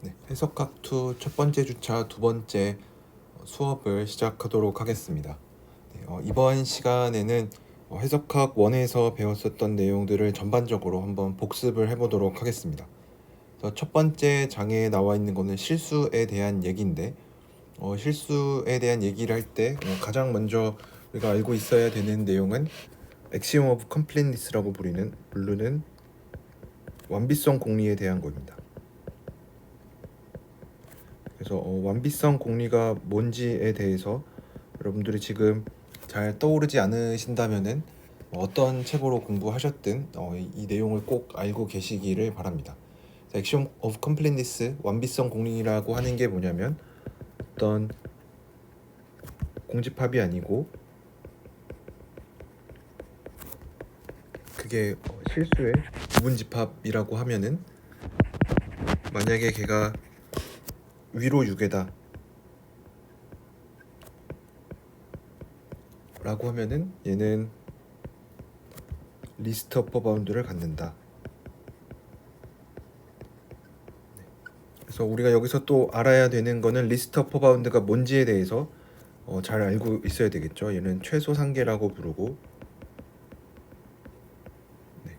네, 해석학 2 첫 번째 주차 두 번째 수업을 시작하도록 하겠습니다. 이번 시간에는 해석학 1에서 배웠었던 내용들을 전반적으로 한번 복습을 해보도록 하겠습니다. 그래서 첫 번째 장에 나와 있는 거는 실수에 대한 얘기인데, 실수에 대한 얘기를 할 때 가장 먼저 우리가 알고 있어야 되는 내용은 Axiom of Completeness라고 부르는 완비성 공리에 대한 겁니다. 그래서 완비성 공리가 뭔지에 대해서 여러분들이 지금 잘 떠오르지 않으신다면은 어떤 책으로 공부하셨든 이 내용을 꼭 알고 계시기를 바랍니다. Axiom of Completeness, 완비성 공리라고 하는 게 뭐냐면 어떤 공집합이 아니고 그게 실수의 부분집합이라고 하면은 만약에 걔가 위로 6에다 라고 하면은 얘는 리스트 어퍼 바운드를 갖는다. 그래서 우리가 여기서 또 알아야 되는 거는 리스트 어퍼 바운드가 뭔지에 대해서 잘 알고 있어야 되겠죠. 얘는 최소 상계라고 부르고, 네.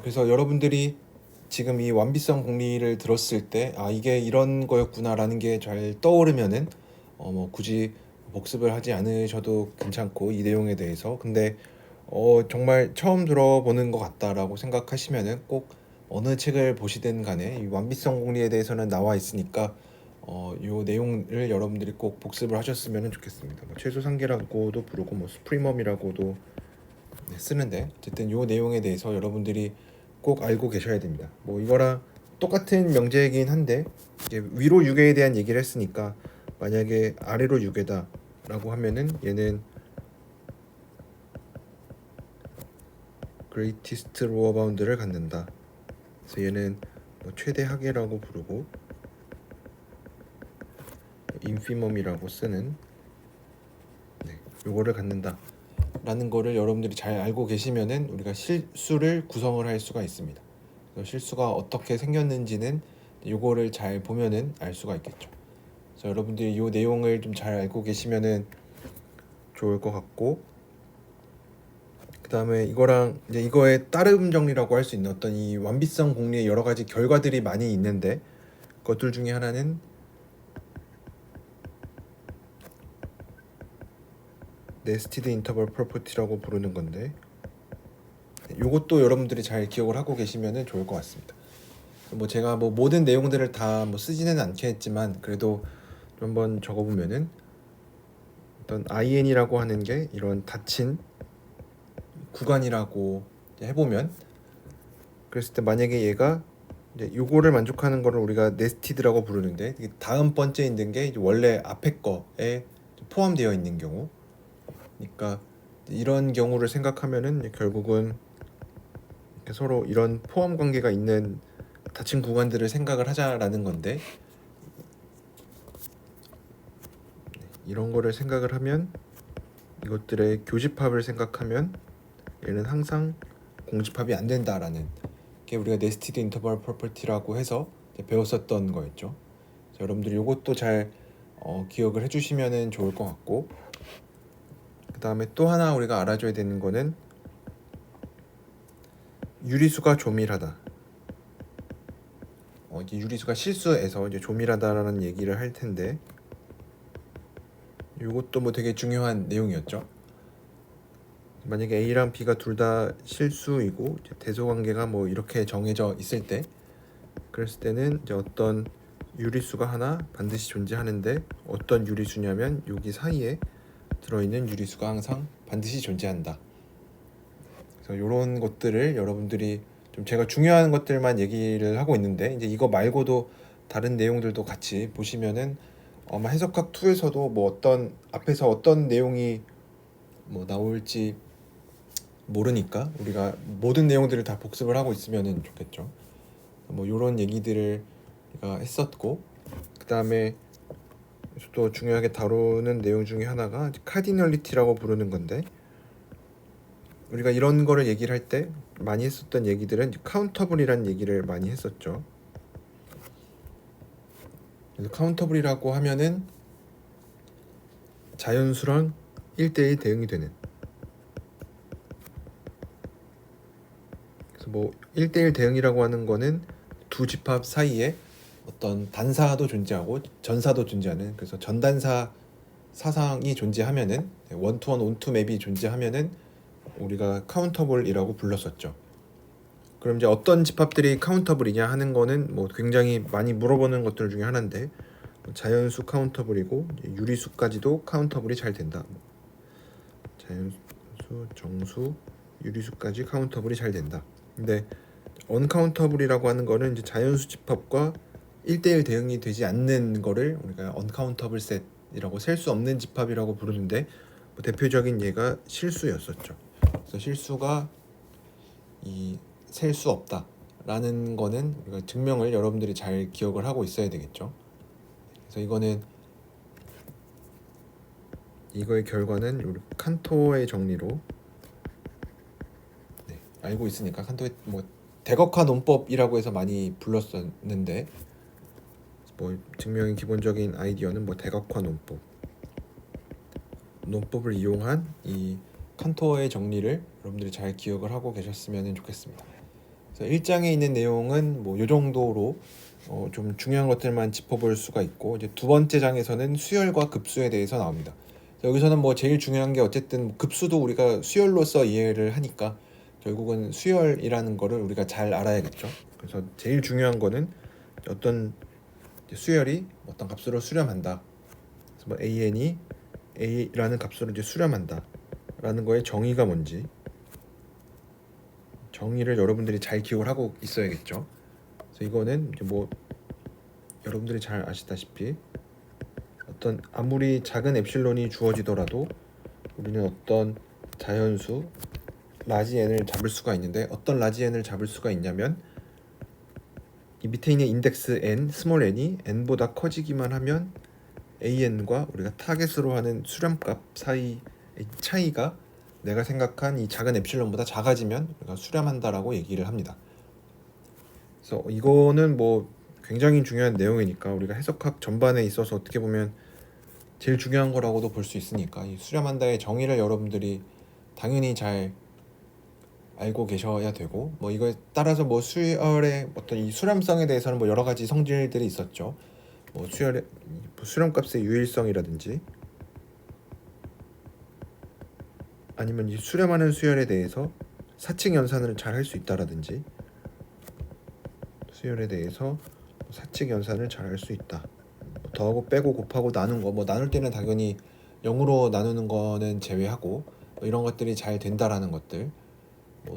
그래서 여러분들이 지금 이 완비성 공리를 들었을 때 이게 이런 거였구나라는 게 잘 떠오르면은 뭐 굳이 복습을 하지 않으셔도 괜찮고 이 내용에 대해서. 근데 정말 처음 들어보는 것 같다라고 생각하시면은 꼭 어느 책을 보시든 간에 이 완비성 공리에 대해서는 나와 있으니까 요 내용을 여러분들이 꼭 복습을 하셨으면 좋겠습니다. 뭐 최소 상계라고도 부르고 뭐 수프리멈이라고도 쓰는데 어쨌든 요 내용에 대해서 여러분들이 꼭 알고 계셔야 됩니다. 뭐 이거랑 똑같은 명제이긴 한데 이제 위로 6에 대한 얘기를 했으니까 만약에 아래로 6에다 라고 하면은 얘는 greatest lower bound를 갖는다. 그래서 얘는 뭐 최대 하계라고 부르고 infimum이라고 쓰는 요거를 갖는다 라는 거를 여러분들이 잘 알고 계시면은 우리가 실수를 구성을 할 수가 있습니다. 실수가 어떻게 생겼는지는 요거를 잘 보면은 알 수가 있겠죠. 그래서 여러분들이 요 내용을 좀 잘 알고 계시면은 좋을 것 같고, 그 다음에 이거랑 이제 이거의 따름 정리라고 할 수 있는 어떤 이 완비성 공리의 여러 가지 결과들이 많이 있는데 그것들 중에 하나는 네스티드 인터벌 프로퍼티라고 부르는 건데 요것도 여러분들이 잘 기억을 하고 계시면 좋을 것 같습니다. 뭐 제가 뭐 모든 내용들을 다 뭐 쓰지는 않겠지만 그래도 좀 한번 적어보면은 어떤 IN이라고 하는 게 이런 닫힌 구간이라고 해보면, 그랬을 때 만약에 얘가 이제 요거를 만족하는 거를 우리가 네스티드라고 부르는데 다음 번째 있는 게 원래 앞에 거에 포함되어 있는 경우, 그러니까 이런 경우를 생각하면은 결국은 서로 이런 포함 관계가 있는 닫힌 구간들을 생각을 하자라는 건데, 이런 거를 생각을 하면 이것들의 교집합을 생각하면 얘는 항상 공집합이 안 된다라는 게 우리가 네스티드 인터벌 프로퍼티라고 해서 배웠었던 거였죠. 여러분들이 이것도 잘 기억을 해주시면 좋을 것 같고, 그 다음에 또 하나 우리가 알아줘야 되는 거는 유리수가 조밀하다. 이제 유리수가 실수에서 이제 조밀하다라는 얘기를 할 텐데, 이것도 뭐 되게 중요한 내용이었죠. 만약에 A랑 B가 둘 다 실수이고 대소관계가 뭐 이렇게 정해져 있을 때, 그랬을 때는 이제 어떤 유리수가 하나 반드시 존재하는데 어떤 유리수냐면 여기 사이에 들어있는 유리수가 항상 반드시 존재한다. 그래서 이런 것들을 여러분들이 좀 제가 중요한 것들만 얘기를 하고 있는데 이제 이거 말고도 다른 내용들도 같이 보시면은 아마 해석학 2에서도 뭐 어떤 앞에서 어떤 내용이 뭐 나올지 모르니까 우리가 모든 내용들을 다 복습을 하고 있으면 좋겠죠. 뭐 이런 얘기들을 우리가 했었고, 그 다음에 또 중요하게 다루는 내용 중에 하나가 카디널리티라고 부르는 건데, 우리가 이런 거를 얘기를 할 때 많이 했었던 얘기들은 카운터블이라는 얘기를 많이 했었죠. 그래서 카운터블이라고 하면은 자연수랑 1대1 대응이 되는. 그래서 뭐 1대1 대응이라고 하는 거는 두 집합 사이에 어떤 단사도 존재하고 전사도 존재하는, 그래서 전단사 사상이 존재하면은, 원투원 온투 맵이 존재하면은 우리가 카운터블이라고 불렀었죠. 그럼 이제 어떤 집합들이 카운터블이냐 하는 거는 뭐 굉장히 많이 물어보는 것들 중에 하나인데, 자연수 카운터블이고 유리수까지도 카운터블이 잘 된다. 자연수, 정수, 유리수까지 카운터블이 잘 된다. 근데 언카운터블이라고 하는 거는 이제 자연수 집합과 1대1 대응이 되지 않는 거를 우리가 언카운터블 셋이라고, 셀 수 없는 집합이라고 부르는데, 뭐 대표적인 예가 실수였었죠. 그래서 실수가 이 셀 수 없다라는 거는 우리가 증명을 여러분들이 잘 기억을 하고 있어야 되겠죠. 그래서 이거의 결과는 우리 칸토의 정리로 알고 있으니까, 칸토의 뭐 대각화 논법이라고 해서 많이 불렀었는데, 뭐 증명의 기본적인 아이디어는 뭐 대각화 논법을 이용한 이 칸토의 정리를 여러분들이 잘 기억을 하고 계셨으면 좋겠습니다. 그래서 1장에 있는 내용은 뭐 요 정도로 좀 중요한 것들만 짚어볼 수가 있고, 이제 두 번째 장에서는 수열과 급수에 대해서 나옵니다. 여기서는 뭐 제일 중요한 게 어쨌든 급수도 우리가 수열로서 이해를 하니까 결국은 수열이라는 거를 우리가 잘 알아야겠죠. 그래서 제일 중요한 거는 어떤 수열이 어떤 값으로 수렴한다. 그래서 뭐 AN이 A라는 값으로 이제 수렴한다라는 거의 정의가 뭔지, 정의를 여러분들이 잘 기억을 하고 있어야겠죠. 그래서 이거는 이제 뭐 여러분들이 잘 아시다시피 어떤 아무리 작은 엡실론이 주어지더라도 우리는 어떤 자연수 라지 n을 잡을 수가 있는데, 어떤 라지 n을 잡을 수가 있냐면 이 밑에 있는 인덱스 n, 스몰 n이 n보다 커지기만 하면 an과 우리가 타겟으로 하는 수렴값 사이의 차이가 내가 생각한 이 작은 엡실론보다 작아지면 우리가 수렴한다라고 얘기를 합니다. 그래서 이거는 뭐 굉장히 중요한 내용이니까 우리가 해석학 전반에 있어서 어떻게 보면 제일 중요한 거라고도 볼 수 있으니까, 이 수렴한다의 정의를 여러분들이 당연히 잘 알고 계셔야 되고, 뭐 이거에 따라서 뭐 수열의 어떤 이 수렴성에 대해서는 뭐 여러 가지 성질들이 있었죠. 뭐 수열의 수렴값의 유일성이라든지, 아니면 이 수렴하는 수열에 대해서 사칙 연산을 잘 할 수 있다라든지, 수열에 대해서 사칙 연산을 잘 할 수 있다. 더하고 빼고 곱하고 나눈 거, 뭐 나눌 때는 당연히 0으로 나누는 거는 제외하고 뭐 이런 것들이 잘 된다라는 것들, 뭐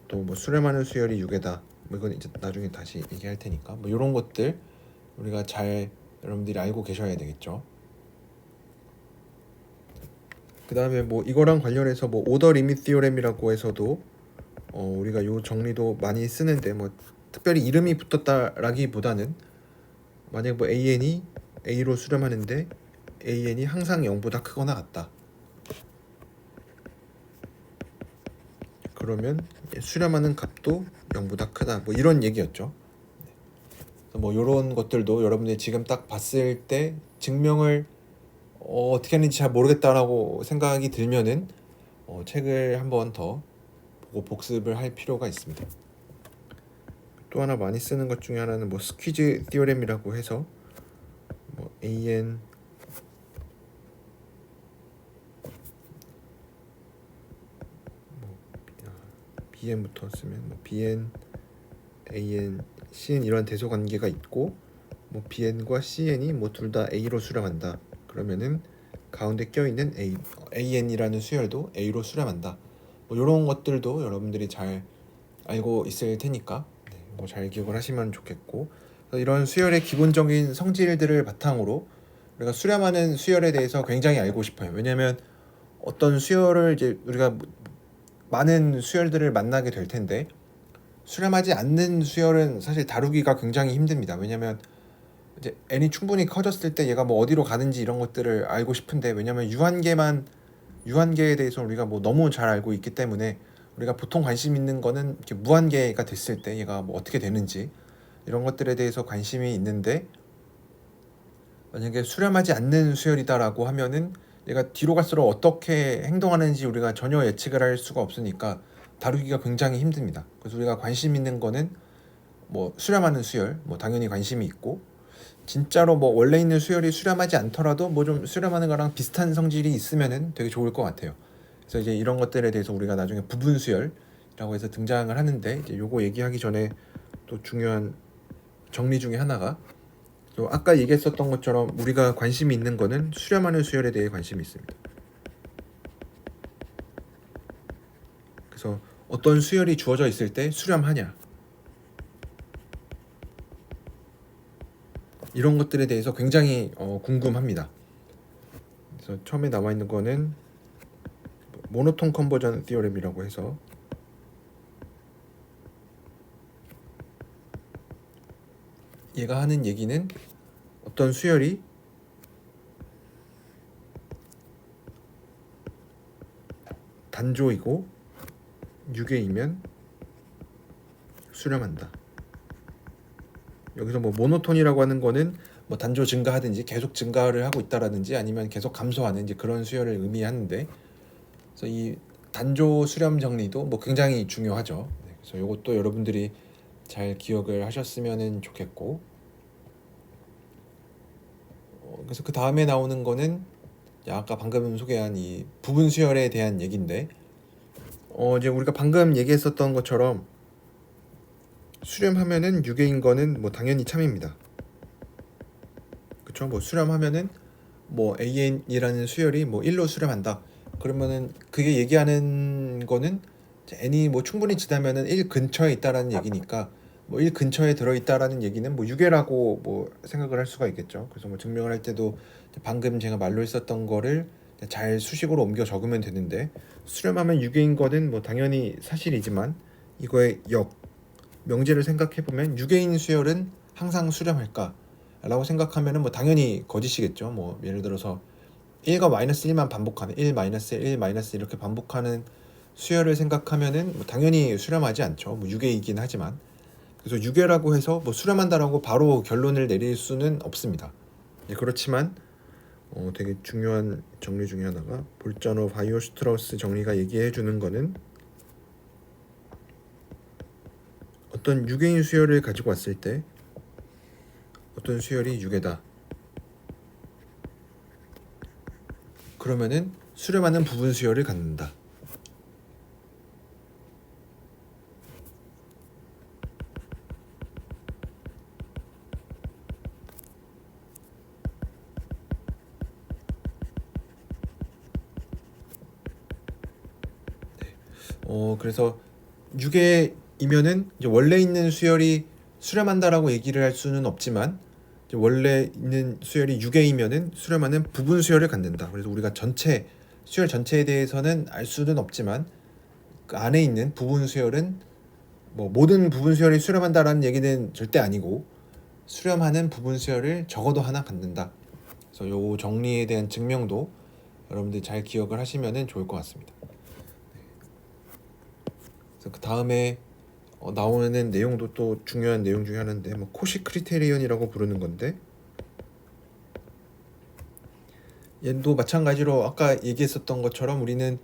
또 뭐 수렴하는 수열이 6에다, 뭐 이건 이제 나중에 다시 얘기할 테니까, 뭐 이런 것들 우리가 잘 여러분들이 알고 계셔야 되겠죠. 그 다음에 뭐 이거랑 관련해서 뭐 오더 리밋 티오렘이라고 해서도 우리가 요 정리도 많이 쓰는데, 뭐 특별히 이름이 붙었다라기보다는 만약 뭐 AN이 A로 수렴하는데 AN이 항상 0보다 크거나 같다, 그러면 수렴하는 값도 0보다 크다, 뭐 이런 얘기였죠. 뭐 이런 것들도 여러분들이 지금 딱 봤을 때 증명을 어떻게 하는지 잘 모르겠다라고 생각이 들면은 책을 한번 더 보고 복습을 할 필요가 있습니다. 또 하나 많이 쓰는 것 중에 하나는 뭐 스퀴즈 티오렘이라고 해서 뭐 AN 뭐 BN부터 쓰면 뭐 BN, AN, CN 이런 대소 관계가 있고, 뭐 BN과 CN이 뭐 둘 다 A로 수렴한다. 그러면은 가운데 껴있는 AN이라는 수열도 A로 수렴한다. 뭐 이런 것들도 여러분들이 잘 알고 있을 테니까 뭐 잘 기억을 하시면 좋겠고, 이런 수열의 기본적인 성질들을 바탕으로 우리가 수렴하는 수열에 대해서 굉장히 알고 싶어요. 왜냐하면 어떤 수열을 이제 우리가 많은 수열들을 만나게 될 텐데, 수렴하지 않는 수열은 사실 다루기가 굉장히 힘듭니다. 왜냐하면 이제 n이 충분히 커졌을 때 얘가 뭐 어디로 가는지 이런 것들을 알고 싶은데, 왜냐면 유한계에 대해서 우리가 뭐 너무 잘 알고 있기 때문에 우리가 보통 관심 있는 거는 이렇게 무한계가 됐을 때 얘가 뭐 어떻게 되는지 이런 것들에 대해서 관심이 있는데, 만약에 수렴하지 않는 수열이다라고 하면은 얘가 뒤로 갈수록 어떻게 행동하는지 우리가 전혀 예측을 할 수가 없으니까 다루기가 굉장히 힘듭니다. 그래서 우리가 관심 있는 거는 뭐 수렴하는 수열, 뭐 당연히 관심이 있고, 진짜로 뭐 원래 있는 수열이 수렴하지 않더라도 뭐 좀 수렴하는 거랑 비슷한 성질이 있으면은 되게 좋을 것 같아요. 그래서 이제 이런 것들에 대해서 우리가 나중에 부분 수열이라고 해서 등장을 하는데, 이제 요거 얘기하기 전에 또 중요한 정리 중에 하나가, 또 아까 얘기했었던 것처럼 우리가 관심이 있는 거는 수렴하는 수열에 대해 관심이 있습니다. 그래서 어떤 수열이 주어져 있을 때 수렴하냐, 이런 것들에 대해서 굉장히 궁금합니다. 그래서 처음에 나와 있는 거는 모노톤 컨버전 티어렘이라고 해서, 얘가 하는 얘기는 어떤 수열이 단조이고 유계이면 수렴한다. 여기서 뭐 모노톤이라고 하는 거는 뭐 단조 증가하든지 계속 증가를 하고 있다라든지 아니면 계속 감소하는지 그런 수열을 의미하는데, 그래서 이 단조 수렴 정리도 뭐 굉장히 중요하죠. 그래서 이것도 여러분들이 잘 기억을 하셨으면 좋겠고, 그래서 그 다음에 나오는 거는 아까 방금 소개한 이 부분 수열에 대한 얘기인데, 이제 우리가 방금 얘기했었던 것처럼 수렴하면은 유계인 거는 뭐 당연히 참입니다. 그쵸? 뭐 수렴하면은 뭐 AN이라는 수열이 뭐 1로 수렴한다. 그러면은 그게 얘기하는 거는 n이 뭐 충분히 지나면은 1 근처에 있다라는 얘기니까, 뭐 1 근처에 들어 있다라는 얘기는 뭐 유계라고 뭐 생각을 할 수가 있겠죠. 그래서 뭐 증명을 할 때도 방금 제가 말로 했었던 거를 잘 수식으로 옮겨 적으면 되는데, 수렴하면 유계인 거는 뭐 당연히 사실이지만 이거의 명제를 생각해 보면 유계인 수열은 항상 수렴할까? 라고 생각하면은 뭐 당연히 거짓이겠죠. 뭐 예를 들어서 1과 마이너스 1만 반복하는 1 마이너스 1 마이너스 이렇게 반복하는 수열을 생각하면은 뭐 당연히 수렴하지 않죠. 뭐 유계이긴 하지만. 그래서 유계라고 해서 뭐 수렴한다라고 바로 결론을 내릴 수는 없습니다. 그렇지만 되게 중요한 정리 중에 하나가, 볼자노 바이오슈트라우스 정리가 얘기해 주는 거는 어떤 유계인 수열을 가지고 왔을 때 어떤 수열이 유계다, 그러면은 수렴하는 부분 수열을 갖는다. 그래서 유계이면은 이제 원래 있는 수열이 수렴한다라고 얘기를 할 수는 없지만, 이제 원래 있는 수열이 유계이면은 수렴하는 부분 수열을 갖는다. 그래서 우리가 전체 수열 전체에 대해서는 알 수는 없지만 그 안에 있는 부분 수열은 뭐 모든 부분 수열이 수렴한다라는 얘기는 절대 아니고, 수렴하는 부분 수열을 적어도 하나 갖는다. 그래서 요 정리에 대한 증명도 여러분들 잘 기억을 하시면 좋을 것 같습니다. 그래서 그 다음에 나오는 내용도 또 중요한 내용 중에 하나인데, 뭐 코시 크리테리언이라고 부르는 건데, 얘도 마찬가지로 아까 얘기했었던 것처럼 우리는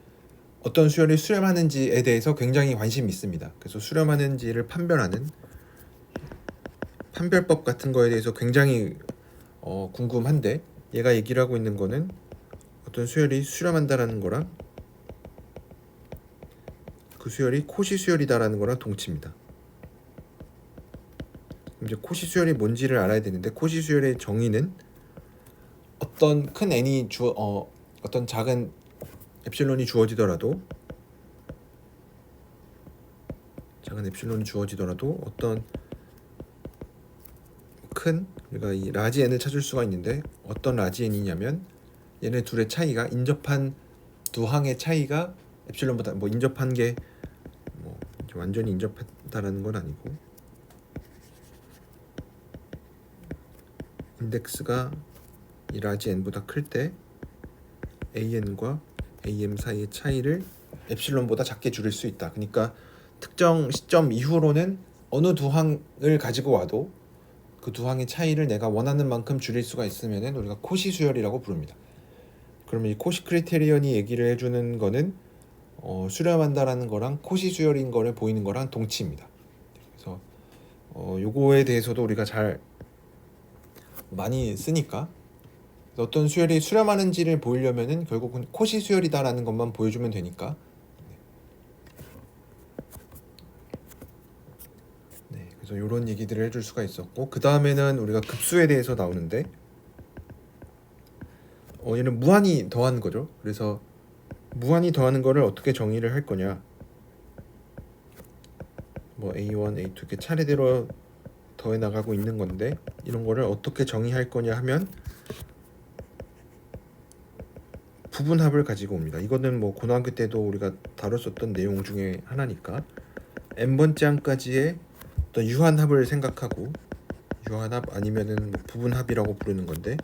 어떤 수열이 수렴하는지에 대해서 굉장히 관심이 있습니다. 그래서 수렴하는지를 판별하는 판별법 같은 거에 대해서 굉장히 궁금한데, 얘가 얘기를 하고 있는 거는 어떤 수열이 수렴한다라는 거랑 그 수열이 코시 수열이다라는 거랑 동치입니다. 이제 코시 수열이 뭔지를 알아야 되는데, 코시 수열의 정의는 어떤 큰 n이 어떤 작은 엡실론이 주어지더라도 어떤 큰, 우리가 이 라지 n을 찾을 수가 있는데, 어떤 라지 n이냐면 얘네 둘의 차이가, 인접한 두 항의 차이가 엡실론보다 뭐 인접한 게 뭐 완전히 인접했다라는 건 아니고, 인덱스가 이 라지 n보다 클 때 an과 am 사이의 차이를 엡실론보다 작게 줄일 수 있다. 그러니까 특정 시점 이후로는 어느 두 항을 가지고 와도 그 두 항의 차이를 내가 원하는 만큼 줄일 수가 있으면은 우리가 코시 수열이라고 부릅니다. 그러면 이 코시 크리테리언이 얘기를 해주는 거는 수렴한다라는 거랑 코시 수열인 거를 보이는 거랑 동치입니다. 그래서 요거에 대해서도 우리가 잘 많이 쓰니까 어떤 수열이 수렴하는지를 보이려면은 결국은 코시 수열이다라는 것만 보여주면 되니까. 네, 그래서 이런 얘기들을 해줄 수가 있었고, 그 다음에는 우리가 급수에 대해서 나오는데, 얘는 무한히 더하는 거죠. 그래서 무한히 더하는 거를 어떻게 정의를 할 거냐? 뭐 A1, A2 이렇게 차례대로 더해 나가고 있는 건데, 이런 거를 어떻게 정의할 거냐 하면 부분합을 가지고 옵니다. 이거는 뭐 고등학교 때도 우리가 다뤘었던 내용 중에 하나니까 n번째 항까지의 어떤 유한합을 생각하고, 유한합 아니면은 뭐 부분합이라고 부르는 건데,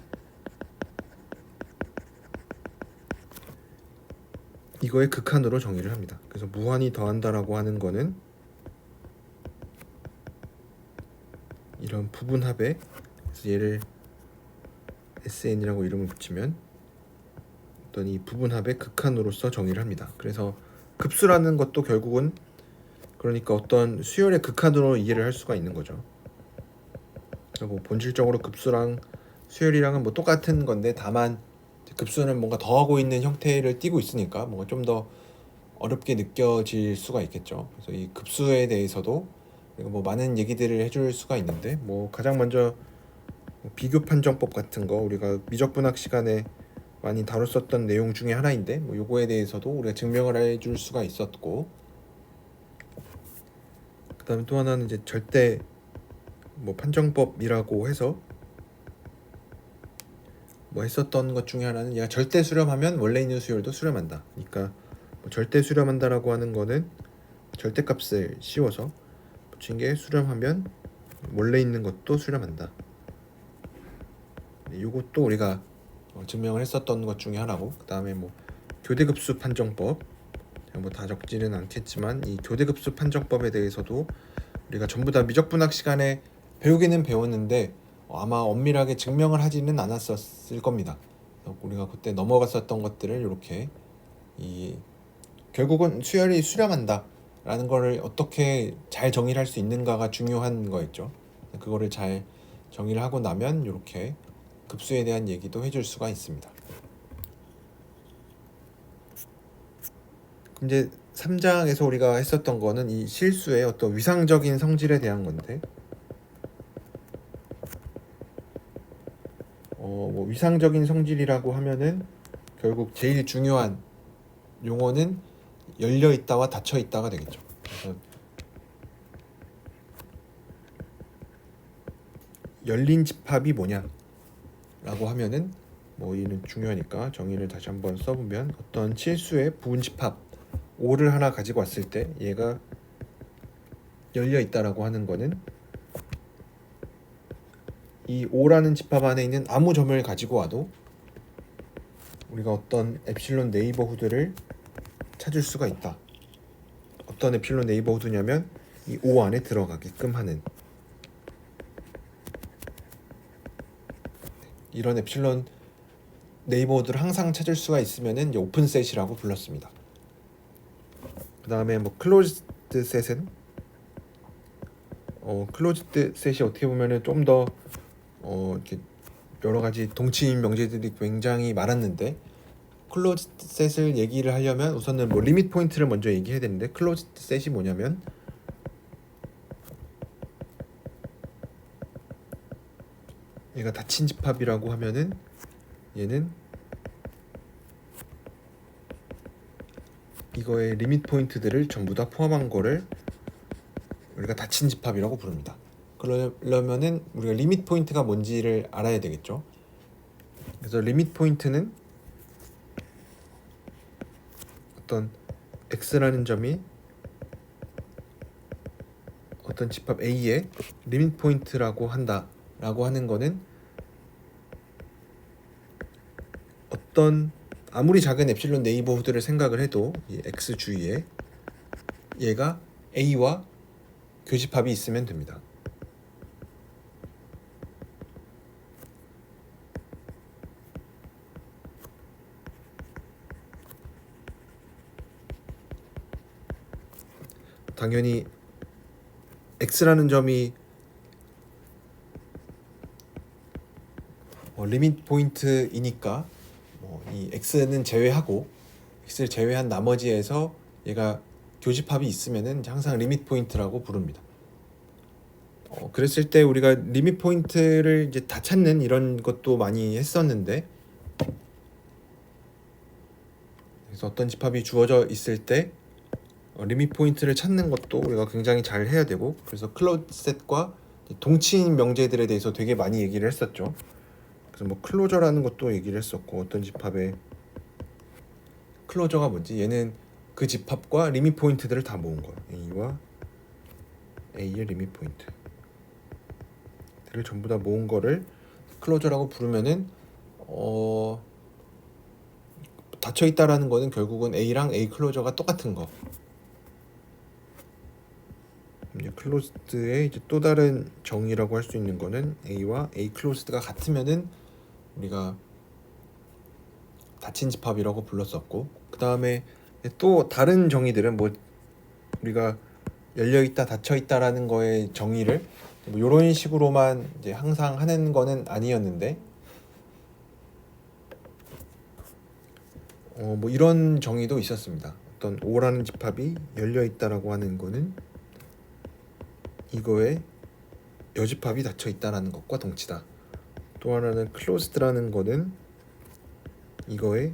이거의 극한으로 정의를 합니다. 그래서 무한히 더한다라고 하는 거는 이런 부분합에, 그래서 얘를 SN이라고 이름을 붙이면 어떤 이 부분합의 극한으로서 정의를 합니다. 그래서 급수라는 것도 결국은 그러니까 어떤 수열의 극한으로 이해를 할 수가 있는 거죠. 뭐 본질적으로 급수랑 수열이랑은 뭐 똑같은 건데, 다만 급수는 뭔가 더하고 있는 형태를 띠고 있으니까 뭔가 좀 더 어렵게 느껴질 수가 있겠죠. 그래서 이 급수에 대해서도 뭐 많은 얘기들을 해줄 수가 있는데, 뭐 가장 먼저 비교 판정법 같은 거 우리가 미적분학 시간에 많이 다뤘었던 내용 중에 하나인데, 뭐 요거에 대해서도 우리가 증명을 해줄 수가 있었고, 그다음에 또 하나는 이제 절대 뭐 판정법이라고 해서 뭐 했었던 것 중에 하나는 얘가 절대 수렴하면 원래 있는 수열도 수렴한다. 그러니까 뭐 절대 수렴한다라고 하는 거는 절대값을 씌워서 붙인 게 수렴하면 원래 있는 것도 수렴한다. 이것도 우리가 증명을 했었던 것 중에 하나고, 그 다음에 뭐 교대급수 판정법, 뭐 다 적지는 않겠지만 이 교대급수 판정법에 대해서도 우리가 전부 다 미적분학 시간에 배우기는 배웠는데 아마 엄밀하게 증명을 하지는 않았었을 겁니다. 우리가 그때 넘어갔었던 것들을 이렇게 결국은 수열이 수렴한다 라는 거를 어떻게 잘 정의를 할 수 있는가가 중요한 거였죠. 그거를 잘 정의를 하고 나면 이렇게 급수에 대한 얘기도 해줄 수가 있습니다. 그럼 이제 3장에서 우리가 했었던 거는 이 실수의 어떤 위상적인 성질에 대한 건데, 뭐 위상적인 성질이라고 하면은 결국 제일 중요한 용어는 열려 있다와 닫혀 있다가 되겠죠. 그래서 열린 집합이 뭐냐라고 하면은 뭐 이는 중요하니까 정의를 다시 한번 써보면, 어떤 실수의 부분 집합 5를 하나 가지고 왔을 때 얘가 열려 있다라고 하는 거는 이 5라는 집합 안에 있는 아무 점을 가지고 와도 우리가 어떤 엡실론 네이버후드를 찾을 수가 있다. 어떤 엡실론 네이버후드냐면 이 5 안에 들어가게끔 하는 이런 엡실론 네이버후드를 항상 찾을 수가 있으면은 이제 오픈셋이라고 불렀습니다. 그 다음에 뭐 클로즈드 셋은 클로즈드 셋이 어떻게 보면은 좀 더 이렇게 여러 가지 동치인 명제들이 굉장히 많았는데, 클로즈드 셋을 얘기를 하려면 우선은 뭐 리밋 포인트를 먼저 얘기해야 되는데, 클로즈드 셋이 뭐냐면 얘가 닫힌 집합이라고 하면은 얘는 이거의 리밋 포인트들을 전부 다 포함한 거를 우리가 닫힌 집합이라고 부릅니다. 그러려면은 우리가 리밋 포인트가 뭔지를 알아야 되겠죠. 그래서 리밋 포인트는 어떤 x라는 점이 어떤 집합 A의 리밋 포인트라고 한다라고 하는 거는 어떤 아무리 작은 엡실론 네이버후드를 생각을 해도 이 x 주위에 얘가 A와 교집합이 있으면 됩니다. 당연히 x라는 점이 리밋 포인트이니까 이 x는 제외하고 x를 제외한 나머지에서 얘가 교집합이 있으면은 항상 리밋 포인트라고 부릅니다. 그랬을 때 우리가 리밋 포인트를 이제 다 찾는 이런 것도 많이 했었는데, 그래서 어떤 집합이 주어져 있을 때 리밋 포인트를 찾는 것도 우리가 굉장히 잘 해야 되고, 그래서 클로즈 셋과 동치인 명제들에 대해서 되게 많이 얘기를 했었죠. 그래서 뭐 클로저라는 것도 얘기를 했었고, 어떤 집합의 클로저가 뭔지, 얘는 그 집합과 리밋 포인트들을 다 모은 거예요. A와 A의 리밋 포인트를 전부 다 모은 거를 클로저라고 부르면은 닫혀 있다라는 거는 결국은 A랑 A 클로저가 똑같은 거. 클로즈드의 이제 또 다른 정의라고 할 수 있는 거는 A와 A 클로즈드가 같으면은 우리가 닫힌 집합이라고 불렀었고, 그 다음에 또 다른 정의들은 뭐 우리가 열려 있다, 닫혀 있다라는 거의 정의를 뭐 이런 식으로만 이제 항상 하는 거는 아니었는데, 뭐 이런 정의도 있었습니다. 어떤 O라는 집합이 열려 있다라고 하는 거는 이거에 여집합이 닫혀 있다라는 것과 동치다. 또 하나는 closed라는 거는 이거에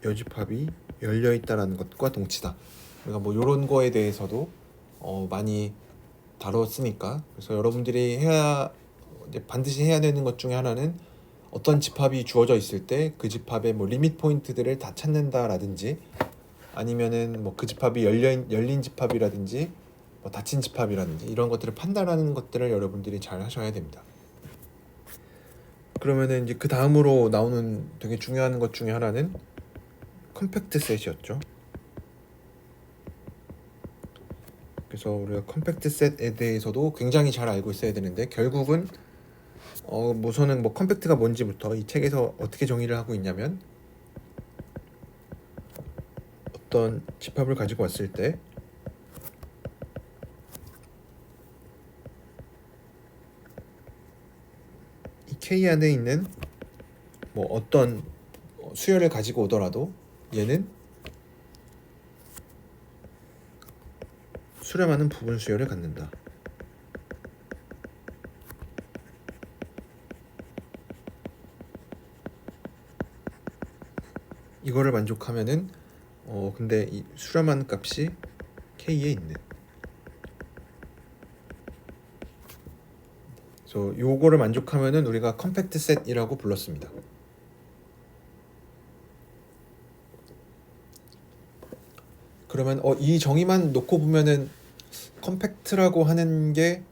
여집합이 열려 있다라는 것과 동치다. 그러니까 뭐 이런 거에 대해서도 많이 다뤘으니까, 그래서 여러분들이 이제 반드시 해야 되는 것 중에 하나는 어떤 집합이 주어져 있을 때 그 집합의 뭐 리밋 포인트들을 다 찾는다라든지, 아니면은 뭐 그 집합이 열린 집합이라든지 뭐 닫힌 집합이라든지 이런 것들을 판단하는 것들을 여러분들이 잘 하셔야 됩니다. 그러면은 이제 그 다음으로 나오는 되게 중요한 것 중에 하나는 컴팩트 셋이었죠. 그래서 우리가 컴팩트 셋에 대해서도 굉장히 잘 알고 있어야 되는데, 결국은 우선은 뭐 컴팩트가 뭔지부터 이 책에서 어떻게 정의를 하고 있냐면, 어떤 집합을 가지고 왔을 때 이 K 안에 있는 뭐 어떤 수열을 가지고 오더라도 얘는 수렴하는 부분 수열을 갖는다. 이거를 만족하면은 근데 이 수렴한 값이 K에 있는, 그래서 요거를 만족하면은 우리가 컴팩트 셋이라고 불렀습니다. 그러면 이 정의만 놓고 보면은 컴팩트라고 하는 게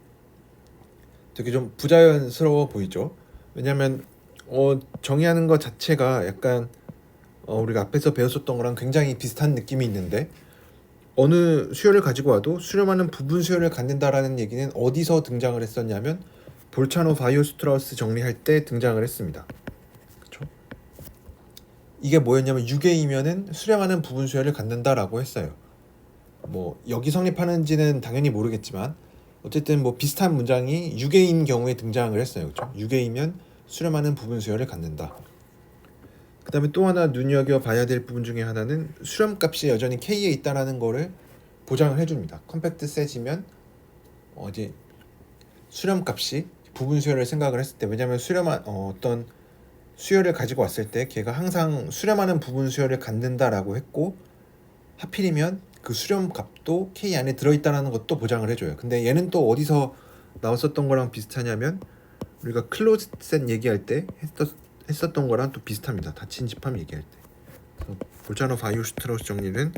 되게 좀 부자연스러워 보이죠. 왜냐면 정의하는 것 자체가 약간 우리가 앞에서 배웠었던 거랑 굉장히 비슷한 느낌이 있는데, 어느 수열을 가지고 와도 수렴하는 부분 수열을 갖는다라는 얘기는 어디서 등장을 했었냐면 볼차노 바이오스트라우스 정리할 때 등장을 했습니다. 그렇죠? 이게 뭐였냐면 유괴이면은 수렴하는 부분 수열을 갖는다라고 했어요. 뭐 여기 성립하는지는 당연히 모르겠지만 어쨌든 뭐 비슷한 문장이 유괴인 경우에 등장을 했어요. 그렇죠? 유괴이면 수렴하는 부분 수열을 갖는다. 그 다음에 또 하나 눈여겨봐야 될 부분 중에 하나는 수렴값이 여전히 K에 있다라는 거를 보장을 해줍니다. 컴팩트 셋이면 이제 수렴값이 부분 수열을 생각을 했을 때, 왜냐하면 어떤 수열을 가지고 왔을 때 걔가 항상 수렴하는 부분 수열을 갖는다라고 했고, 하필이면 그 수렴값도 K 안에 들어있다는 것도 보장을 해줘요. 근데 얘는 또 어디서 나왔었던 거랑 비슷하냐면 우리가 클로즈 셋 얘기할 때 했었던 거랑 또 비슷합니다. 닫힌 집합 얘기할 때. 볼차노 바이오스트라우스 정리는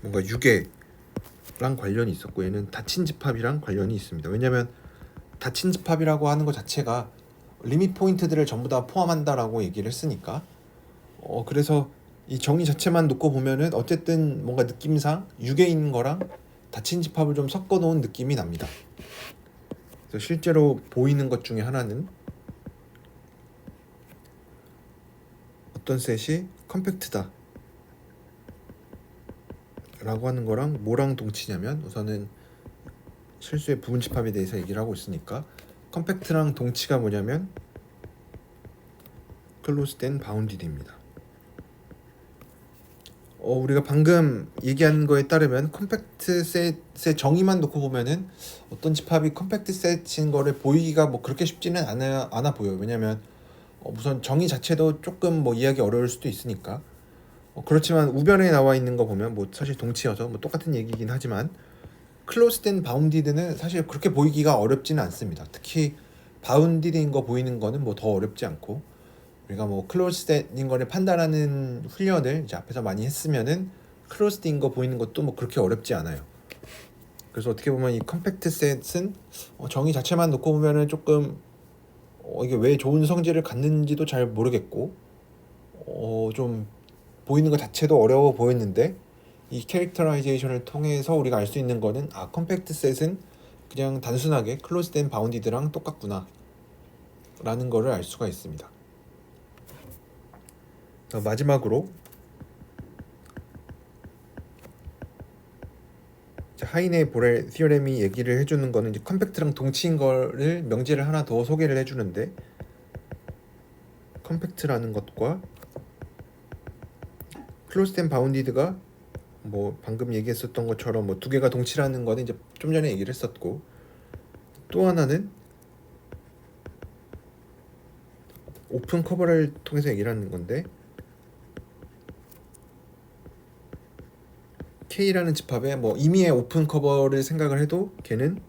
뭔가 유괴랑 관련이 있었고, 얘는 닫힌 집합이랑 관련이 있습니다. 왜냐하면 닫힌 집합이라고 하는 것 자체가 리밋 포인트들을 전부 다 포함한다라고 얘기를 했으니까, 그래서 이 정의 자체만 놓고 보면은 어쨌든 뭔가 느낌상 유괴인 거랑 닫힌 집합을 좀 섞어 놓은 느낌이 납니다. 그래서 실제로 보이는 것 중에 하나는 어떤 셋이 컴팩트다 라고 하는 거랑 뭐랑 동치냐면, 우선은 실수의 부분 집합에 대해서 얘기를 하고 있으니까 컴팩트랑 동치가 뭐냐면 closed and bounded입니다. 우리가 방금 얘기한 거에 따르면 컴팩트 셋의 정의만 놓고 보면은 어떤 집합이 컴팩트 셋인 거를 보이기가 뭐 그렇게 쉽지는 않아 보여요. 왜냐면 우선 정의 자체도 조금 뭐 이해하기 어려울 수도 있으니까. 그렇지만 우변에 나와 있는 거 보면 뭐 사실 동치여서 뭐 똑같은 얘기긴 하지만 closed and bounded는 사실 그렇게 보이기가 어렵지는 않습니다. 특히 bounded인 거 보이는 거는 뭐 더 어렵지 않고, 우리가 뭐 closed인 거를 판단하는 훈련을 이제 앞에서 많이 했으면은 closed인 거 보이는 것도 뭐 그렇게 어렵지 않아요. 그래서 어떻게 보면 이 컴팩트 셋은 정의 자체만 놓고 보면은 조금 이게 왜 좋은 성질을 갖는지도 잘 모르겠고, 좀 보이는 것 자체도 어려워 보였는데, 이 캐릭터라이제이션을 통해서 우리가 알 수 있는 거는 컴팩트 셋은 그냥 단순하게 클로즈드 앤 바운디드랑 똑같구나 라는 거를 알 수가 있습니다. 마지막으로 하이네 보렐 티어렘이 얘기를 해주는 거는 이제 컴팩트랑 동치인 거를 명제를 하나 더 소개를 해주는데, 컴팩트라는 것과 클로즈드 앤 바운디드가 뭐 방금 얘기했었던 것처럼 뭐 두 개가 동치라는 거는 이제 좀 전에 얘기를 했었고, 또 하나는 오픈 커버를 통해서 얘기를 하는 건데, K라는 집합에 뭐 임의의 오픈 커버를 생각을 해도 걔는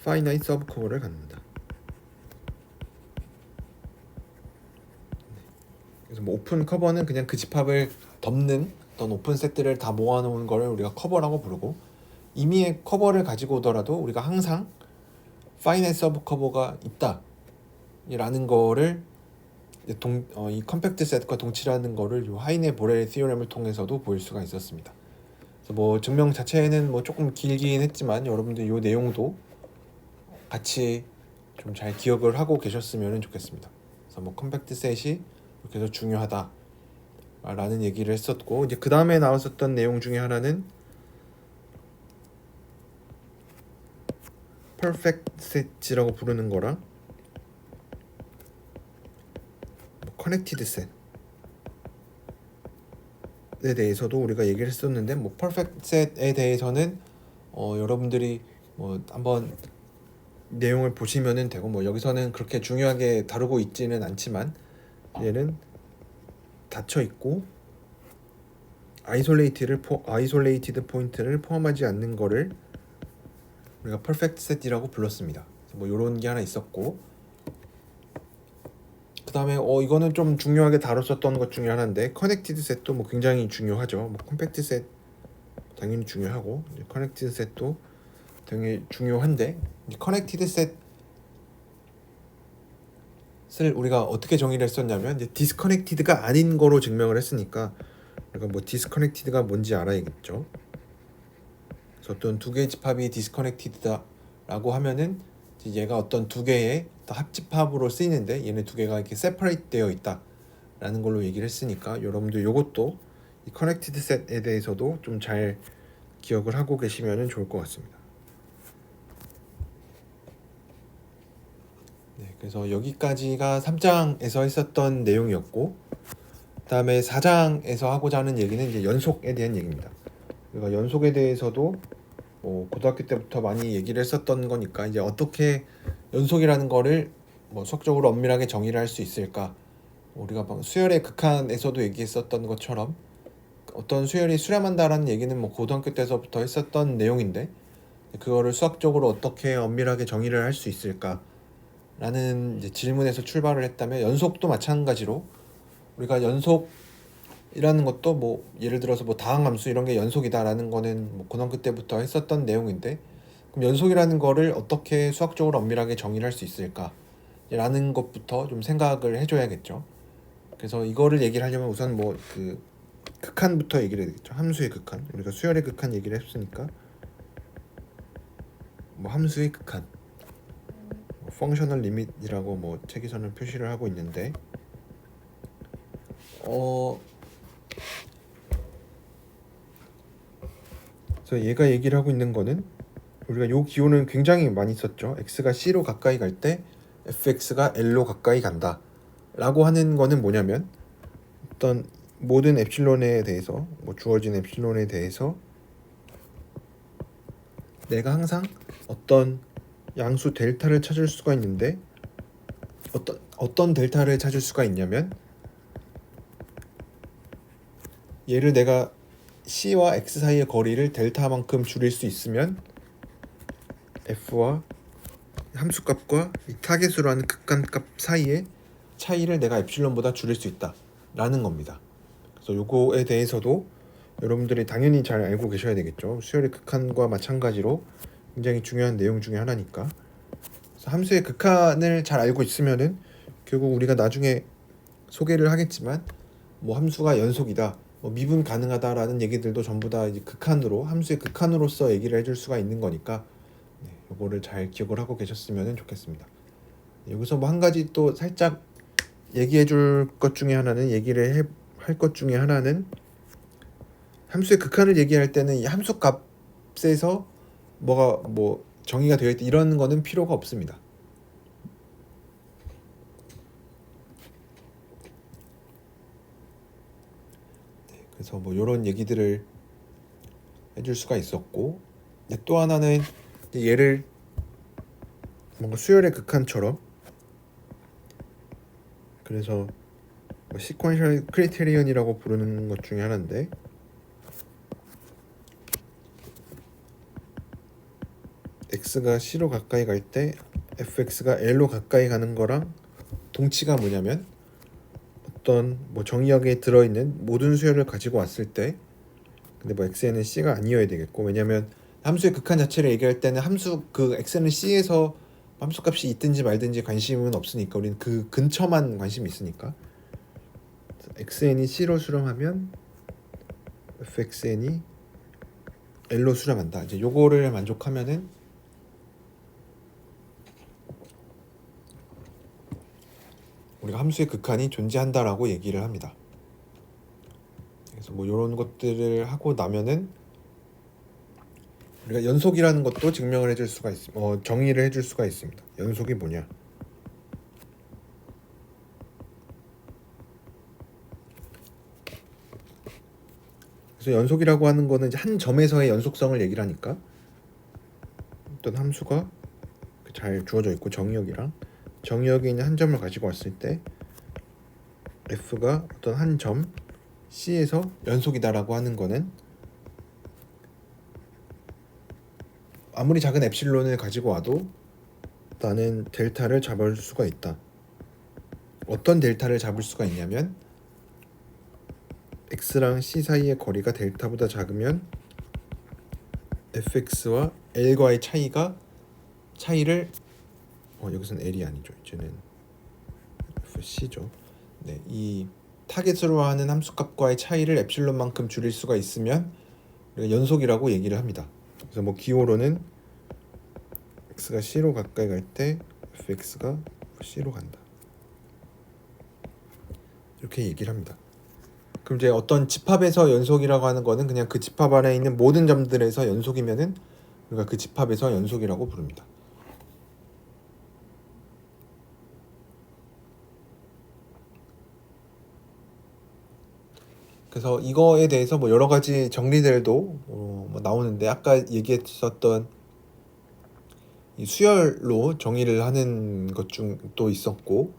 finite 서브 커버를 갖는다. 그래서 뭐 오픈 커버는 그냥 그 집합을 덮는 어떤 오픈 셋들을 다 모아놓은 거를 우리가 커버라고 부르고, 임의의 커버를 가지고 오더라도 우리가 항상 finite 서브 커버가 있다 라는 거를 이 컴팩트 셋과 동치라는 거를 이 하이네 보렐 티어렘을 통해서도 보일 수가 있었습니다. 그래서 뭐 증명 자체는 뭐 조금 길긴 했지만 여러분들 이 내용도 같이 좀 잘 기억을 하고 계셨으면 좋겠습니다. 그래서 뭐 컴팩트 셋이 이렇게 해서 중요하다 라는 얘기를 했었고, 이제 그 다음에 나왔었던 내용 중에 하나는 perfect set이라고 부르는 거랑 connected set에 대해서도 우리가 얘기를 했었는데, 뭐 perfect set에 대해서는 여러분들이 뭐 한번 내용을 보시면은 되고, 뭐 여기서는 그렇게 중요하게 다루고 있지는 않지만 얘는 닫혀 있고 아이솔레이티드 포인트를 포함하지 않는 거를 우리가 perfect set이라고 불렀습니다. 뭐 이런 게 하나 있었고, 그 다음에 이거는 좀 중요하게 다뤘었던 것 중에 하나인데, 커넥티드 셋도 뭐 굉장히 중요하죠. 뭐 컴팩트 셋 당연히 중요하고 커넥티드 셋도 당연히 중요한데, 커넥티드 셋을 우리가 어떻게 정의를 했었냐면 이제 디스커넥티드가 아닌 거로 증명을 했으니까 우리가 뭐 디스커넥티드가 뭔지 알아야겠죠. 그래서 어떤 두 개의 집합이 디스커넥티드다라고 하면은 얘가 어떤 두 개의 합집합으로 쓰이는데 얘네 두 개가 이렇게 세퍼레이트 되어 있다라는 걸로 얘기를 했으니까, 여러분들 요것도 이 커넥티드 셋에 대해서도 좀 잘 기억을 하고 계시면 좋을 것 같습니다. 네, 그래서 여기까지가 3장에서 했었던 내용이었고, 그 다음에 4장에서 하고자 하는 얘기는 이제 연속에 대한 얘기입니다. 그러니까 연속에 대해서도 뭐 고등학교 때부터 많이 얘기를 했었던 거니까, 이제 어떻게 연속이라는 거를 뭐 수학적으로 엄밀하게 정의를 할 수 있을까. 우리가 수열의 극한에서도 얘기했었던 것처럼 어떤 수열이 수렴한다라는 얘기는 뭐 고등학교 때서부터 했었던 내용인데, 그거를 수학적으로 어떻게 엄밀하게 정의를 할 수 있을까 라는 이제 질문에서 출발을 했다면, 연속도 마찬가지로 우리가 연속이라는 것도 뭐 예를 들어서 뭐 다항함수 이런 게 연속이다라는 거는 뭐 고등학교 때부터 했었던 내용인데, 그럼 연속이라는 거를 어떻게 수학적으로 엄밀하게 정의를 할 수 있을까 라는 것부터 좀 생각을 해줘야겠죠. 그래서 이거를 얘기를 하려면 우선 뭐 그 극한부터 얘기를 해야 되겠죠. 함수의 극한, 우리가 수열의 극한 얘기를 했으니까 뭐 함수의 극한, 펑셔널 리밋이라고 뭐 책에서는 표시를 하고 있는데, 그래서 얘가 얘기를 하고 있는 거는 우리가 요 기호는 굉장히 많이 썼죠. x가 c로 가까이 갈 때 fx가 l로 가까이 간다 라고 하는 거는 뭐냐면 어떤 모든 엡실론에 대해서 뭐 주어진 엡실론에 대해서 내가 항상 어떤 양수 델타를 찾을 수가 있는데 어떤 델타를 찾을 수가 있냐면 얘를 내가 c와 x 사이의 거리를 델타만큼 줄일 수 있으면 f와 함수값과 이 타겟으로 하는 극한값 사이의 차이를 내가 엡실론보다 줄일 수 있다 라는 겁니다. 그래서 요거에 대해서도 여러분들이 당연히 잘 알고 계셔야 되겠죠. 수열의 극한과 마찬가지로 굉장히 중요한 내용 중에 하나니까. 그래서 함수의 극한을 잘 알고 있으면은 결국 우리가 나중에 소개를 하겠지만 뭐 함수가 연속이다, 뭐 미분 가능하다라는 얘기들도 전부 다 이제 극한으로 함수의 극한으로서 얘기를 해줄 수가 있는 거니까 요거를 잘 기억을 하고 계셨으면 좋겠습니다. 여기서 뭐 한 가지 또 살짝 얘기해 줄 것 중에 하나는 할 것 중에 하나는 함수의 극한을 얘기할 때는 이 함수 값에서 뭐가 뭐 정의가 되어 있다 이런 거는 필요가 없습니다. 그래서 뭐 이런 얘기들을 해줄 수가 있었고, 또 하나는 얘를 뭔가 수열의 극한처럼, 그래서 뭐 시퀀셜 크리테리언이라고 부르는 것 중에 하나인데, x가 c로 가까이 갈 때 fx가 l로 가까이 가는 거랑 동치가 뭐냐면 어떤 뭐 정의역에 들어있는 모든 수열을 가지고 왔을 때, 근데 뭐 x에는 c가 아니어야 되겠고, 왜냐면 함수의 극한 자체를 얘기할 때는 함수 그 x는 c에서 함수값이 있든지 말든지 관심은 없으니까 우리는 그 근처만 관심이 있으니까 xn이 c로 수렴하면 fxn이 l로 수렴한다. 이제 요거를 만족하면은 우리가 함수의 극한이 존재한다라고 얘기를 합니다. 그래서 뭐 이런 것들을 하고 나면은 우리가 연속이라는 것도 증명을 해줄 수가 있습니다. 정의를 해줄 수가 있습니다. 연속이 뭐냐? 그래서 연속이라고 하는 거는 이제 한 점에서의 연속성을 얘기를 하니까 어떤 함수가 잘 주어져 있고 정의역이 있는 한 점을 가지고 왔을 때 f가 어떤 한 점 c에서 연속이다라고 하는 거는 아무리 작은 엡실론을 가지고 와도 나는 델타를 잡을 수가 있다. 어떤 델타를 잡을 수가 있냐면 x랑 c 사이의 거리가 델타보다 작으면 fx와 l과의 차이를 여기서는 l이 아니죠. 이제는 fc죠. 네, 이 타겟으로 하는 함수값과의 차이를 엡실론만큼 줄일 수가 있으면 우리가 연속이라고 얘기를 합니다. 그래서 뭐 기호로는 x가 c로 가까이 갈 때 fx가 c로 간다. 이렇게 얘기를 합니다. 그럼 이제 어떤 집합에서 연속이라고 하는 거는 그냥 그 집합 안에 있는 모든 점들에서 연속이면은 우리가 그 집합에서 연속이라고 부릅니다. 그래서 이거에 대해서 뭐 여러 가지 정리들도 뭐 나오는데, 아까 얘기했었던 이 수열로 정의를 하는 것 중도 있었고,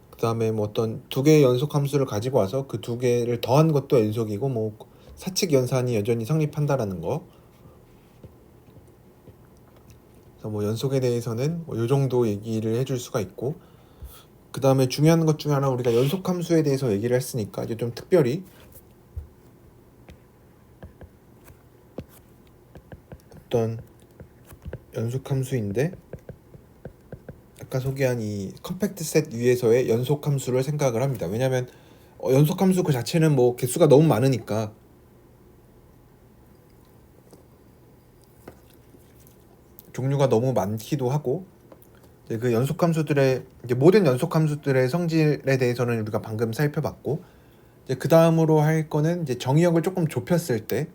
그 다음에 뭐 어떤 두 개의 연속 함수를 가지고 와서 그 두 개를 더한 것도 연속이고, 뭐 사칙 연산이 여전히 성립한다라는 거. 그래서 뭐 연속에 대해서는 뭐 요 정도 얘기를 해줄 수가 있고, 그 다음에 중요한 것 중에 하나, 우리가 연속 함수에 대해서 얘기를 했으니까 이제 좀 특별히 어떤 연속 함수인데 아까 소개한 이 컴팩트 셋 위에서의 연속 함수를 생각을 합니다. 왜냐하면 연속 함수 그 자체는 뭐 개수가 너무 많으니까 종류가 너무 많기도 하고, 이제 그 연속 함수들의 이제 모든 연속 함수들의 성질에 대해서는 우리가 방금 살펴봤고, 이제 그 다음으로 할 거는 이제 정의역을 조금 좁혔을 때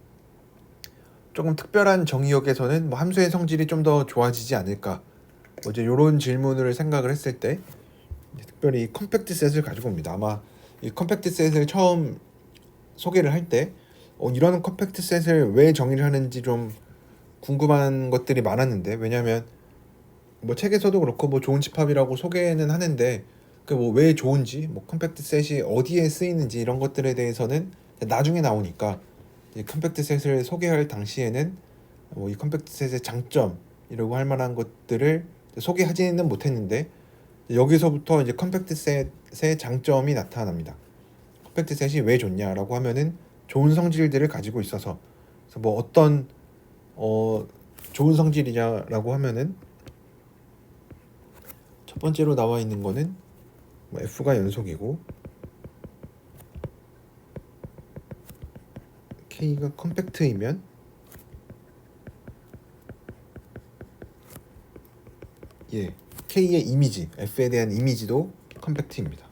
조금 특별한 정의역에서는 뭐 함수의 성질이 좀 더 좋아지지 않을까, 뭐 이제 이런 질문을 생각을 했을 때 특별히 이 컴팩트 셋을 가지고 옵니다. 아마 이 컴팩트 셋을 처음 소개를 할 때 이런 컴팩트 셋을 왜 정의를 하는지 좀 궁금한 것들이 많았는데, 왜냐하면 뭐 책에서도 그렇고 뭐 좋은 집합이라고 소개는 하는데 그 뭐 왜 좋은지, 뭐 컴팩트 셋이 어디에 쓰이는지 이런 것들에 대해서는 나중에 나오니까, 이 컴팩트 셋을 소개할 당시에는 이 컴팩트 셋의 장점이라고 할 만한 것들을 소개하지는 못했는데, 여기서부터 이제 컴팩트 셋의 장점이 나타납니다. 컴팩트 셋이 왜 좋냐라고 하면은 좋은 성질들을 가지고 있어서, 그래서 뭐 어떤 좋은 성질이냐라고 하면은 첫 번째로 나와 있는 거는 뭐 F가 연속이고 K가 컴팩트이면 K의 이미지, F에 대한 이미지도 컴팩트입니다.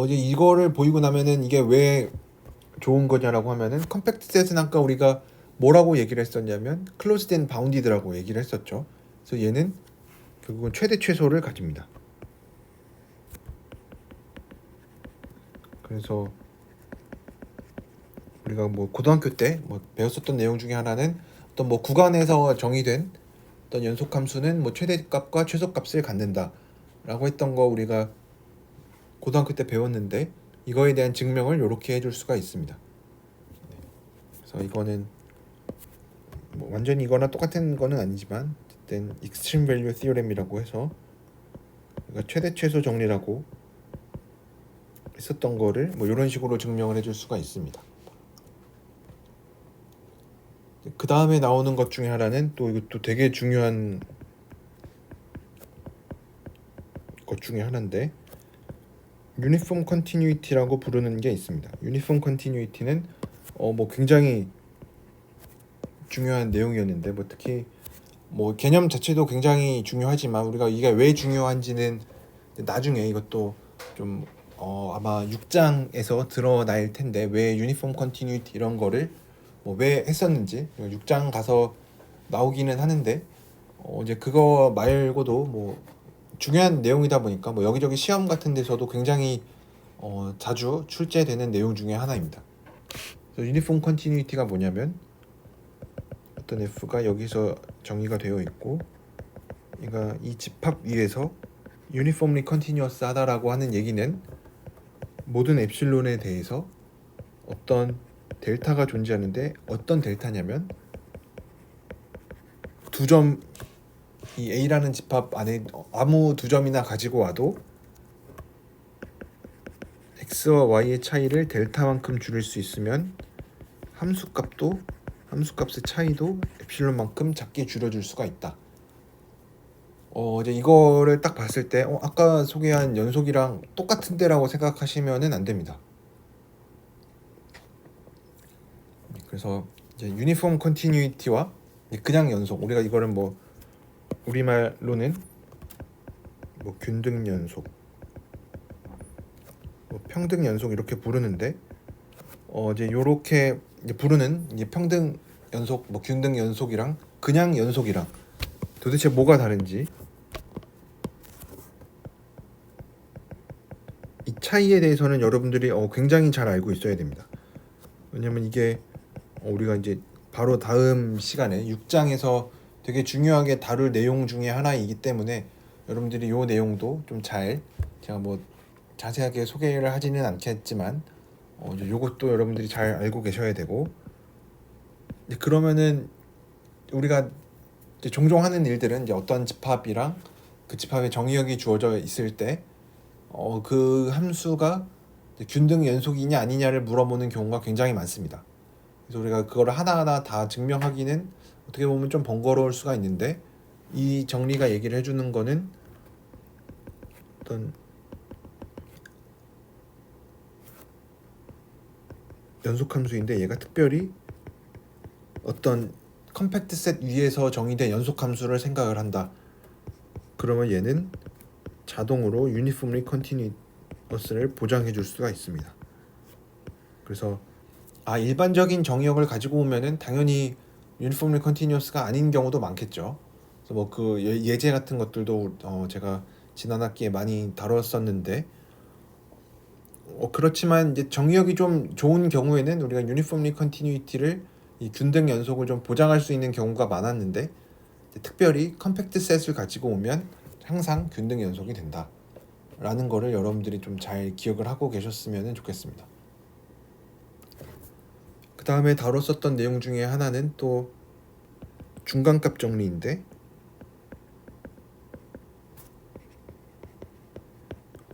이제 이거를 보이고 나면은 이게 왜 좋은 거냐라고 하면은, 컴팩트 셋은 아까 우리가 뭐라고 얘기를 했었냐면 클로즈드 앤 바운디드라고 얘기를 했었죠. 그래서 얘는 결국은 최대 최소를 가집니다. 그래서 우리가 뭐 고등학교 때 뭐 배웠었던 내용 중에 하나는 어떤 뭐 구간에서 정의된 어떤 연속함수는 뭐 최대값과 최소값을 갖는다라고 했던 거 우리가 고등학교 때 배웠는데, 이거에 대한 증명을 이렇게 해줄 수가 있습니다. 그래서 이거는 뭐 완전히 이거나 똑같은 거는 아니지만 어쨌든 익스트림 밸류 티어렘이라고 해서 그러니까 최대 최소 정리라고 했었던 거를 뭐 이런 식으로 증명을 해줄 수가 있습니다. 그 다음에 나오는 것 중에 하나는 또 이것도 되게 중요한 것 중에 하나인데, 유니폼 컨티뉴이티라고 부르는 게 있습니다. 유니폼 컨티뉴이티는 뭐 굉장히 중요한 내용이었는데, 뭐 특히 뭐 개념 자체도 굉장히 중요하지만 우리가 이게 왜 중요한지는 나중에 이것도 좀 아마 6장에서 드러날 텐데, 왜 유니폼 컨티뉴이티 이런 거를 뭐 왜 했었는지 6장 가서 나오기는 하는데, 이제 그거 말고도 뭐 중요한 내용이다 보니까 뭐 여기저기 시험 같은 데서도 굉장히 자주 출제되는 내용 중에 하나입니다. 그래서 유니폼 컨티뉴이티가 뭐냐면, 어떤 F가 여기서 정의가 되어 있고 얘가 이 집합 위에서 유니폼리 컨티뉴어스 하다라고 하는 얘기는 모든 엡실론에 대해서 어떤 델타가 존재하는데, 어떤 델타냐면 두 점, 이 A라는 집합 안에 아무 두 점이나 가지고 와도 X와 Y의 차이를 델타만큼 줄일 수 있으면 함수값의 차이도 엡실론만큼 작게 줄여줄 수가 있다. 이제 이거를 딱 봤을 때 아까 소개한 연속이랑 똑같은데라고 생각하시면은 안 됩니다. 그래서 이제 유니폼 컨티뉴이티와 그냥 연속, 우리가 이거를 뭐 우리말로는 뭐 균등 연속, 뭐 평등 연속 이렇게 부르는데, 이제 요렇게 이제 부르는 이제 평등 연속, 뭐 균등 연속이랑 그냥 연속이랑 도대체 뭐가 다른지, 이 차이에 대해서는 여러분들이 굉장히 잘 알고 있어야 됩니다. 왜냐면 이게 우리가 이제 바로 다음 시간에 6장에서 되게 중요하게 다룰 내용 중에 하나이기 때문에 여러분들이 이 내용도 좀 잘, 제가 뭐 자세하게 소개를 하지는 않겠지만 요것도 여러분들이 잘 알고 계셔야 되고, 그러면은 우리가 이제 종종 하는 일들은 이제 어떤 집합이랑 그 집합의 정의역이 주어져 있을 때 그 함수가 균등 연속이냐 아니냐를 물어보는 경우가 굉장히 많습니다. 그래서 우리가 그거를 하나하나 다 증명하기는 어떻게 보면 좀 번거로울 수가 있는데, 이 정리가 얘기를 해주는 거는 어떤 연속함수인데, 얘가 특별히 어떤 컴팩트 셋 위에서 정의된 연속함수를 생각을 한다. 그러면 얘는 자동으로 유니폼리 컨티뉴어스를 보장해 줄 수가 있습니다. 그래서 일반적인 정의역을 가지고 오면은 당연히 유니폼리 컨티뉴어스가 아닌 경우도 많겠죠. 그래서 뭐 그 예제 같은 것들도 제가 지난 학기에 많이 다뤘었는데 그렇지만 이제 정의역이 좀 좋은 경우에는 우리가 유니폼리 컨티뉴이티를 이 균등 연속을 좀 보장할 수 있는 경우가 많았는데 특별히 컴팩트 셋을 가지고 오면 항상 균등 연속이 된다 라는 거를 여러분들이 좀 잘 기억을 하고 계셨으면 좋겠습니다. 그 다음에 다뤘었던 내용 중에 하나는 또 중간값 정리인데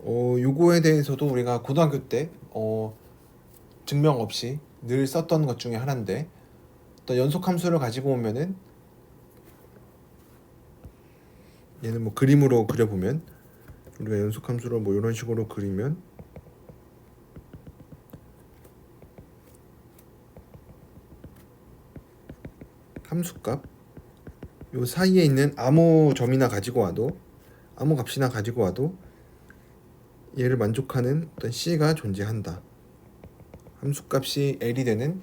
요거에 대해서도 우리가 고등학교 때 증명 없이 늘 썼던 것 중에 하나인데 또 연속 함수를 가지고 오면은 얘는 뭐 그림으로 그려보면 우리가 연속 함수를 뭐 이런 식으로 그리면 함수값 요 사이에 있는 아무 점이나 가지고 와도 아무 값이나 가지고 와도 얘를 만족하는 어떤 C가 존재한다. 함수값이 L이 되는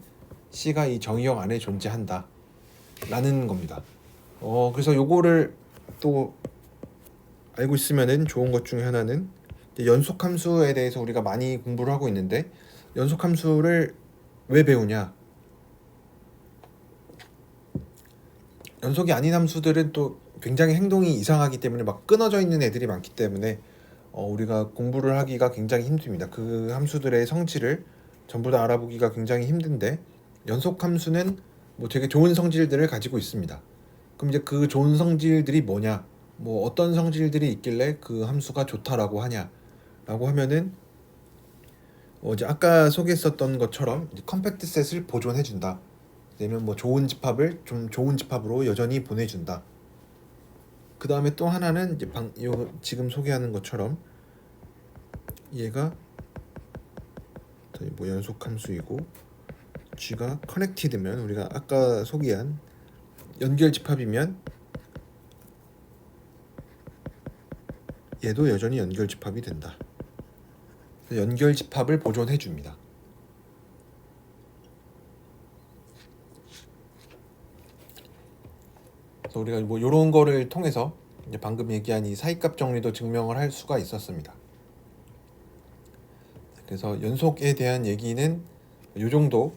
C가 이 정의역 안에 존재한다 라는 겁니다. 그래서 요거를 또 알고 있으면은 좋은 것 중에 하나는 연속 함수에 대해서 우리가 많이 공부를 하고 있는데 연속 함수를 왜 배우냐? 연속이 아닌 함수들은 또 굉장히 행동이 이상하기 때문에 막 끊어져 있는 애들이 많기 때문에 우리가 공부를 하기가 굉장히 힘듭니다. 그 함수들의 성질을 전부 다 알아보기가 굉장히 힘든데 연속 함수는 뭐 되게 좋은 성질들을 가지고 있습니다. 그럼 이제 그 좋은 성질들이 뭐냐? 뭐 어떤 성질들이 있길래 그 함수가 좋다라고 하냐라고 하면은 이제 아까 소개했었던 것처럼 컴팩트 셋을 보존해 준다. 되면 뭐 좋은 집합을 좀 좋은 집합으로 여전히 보내준다. 그 다음에 또 하나는 이제 지금 소개하는 것처럼 얘가 뭐 연속 함수이고 G가 커넥티드면 우리가 아까 소개한 연결 집합이면 얘도 여전히 연결 집합이 된다. 연결 집합을 보존해 줍니다. 그래서 우리가 뭐 이런 거를 통해서 이제 방금 얘기한 이 사이값 정리도 증명을 할 수가 있었습니다. 그래서 연속에 대한 얘기는 이 정도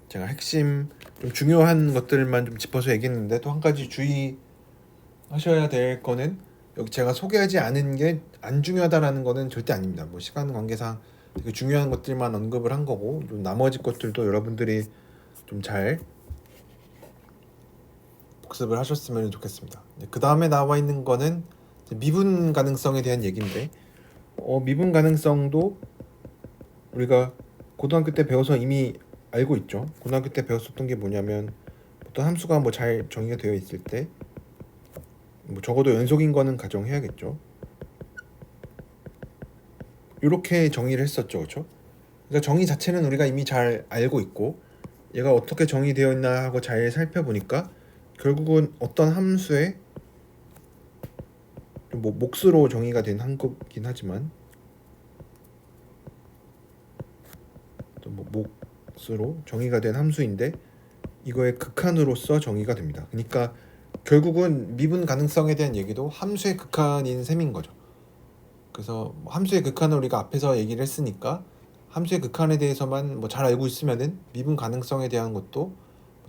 제가 핵심 좀 중요한 것들만 좀 짚어서 얘기했는데 또 한 가지 주의하셔야 될 거는 여기 제가 소개하지 않은 게 안 중요하다라는 거는 절대 아닙니다. 뭐 시간 관계상 되게 중요한 것들만 언급을 한 거고 좀 나머지 것들도 여러분들이 좀 잘 복습을 하셨으면 좋겠습니다. 그 다음에 나와 있는 거는 미분 가능성에 대한 얘기인데 미분 가능성도 우리가 고등학교 때 배워서 이미 알고 있죠. 고등학교 때 배웠었던 게 뭐냐면 어떤 함수가 뭐 잘 정의가 되어 있을 때 뭐 적어도 연속인 거는 가정해야겠죠. 이렇게 정의를 했었죠, 그렇죠? 그러니까 정의 자체는 우리가 이미 잘 알고 있고 얘가 어떻게 정의되어 있나 하고 잘 살펴보니까 결국은 어떤 함수의 뭐 몫으로 정의가 된 한 거긴 하지만 또 뭐 몫으로 정의가 된 함수인데 이거의 극한으로서 정의가 됩니다. 그러니까 결국은 미분 가능성에 대한 얘기도 함수의 극한인 셈인 거죠. 그래서 함수의 극한을 우리가 앞에서 얘기를 했으니까 함수의 극한에 대해서만 뭐 잘 알고 있으면은 미분 가능성에 대한 것도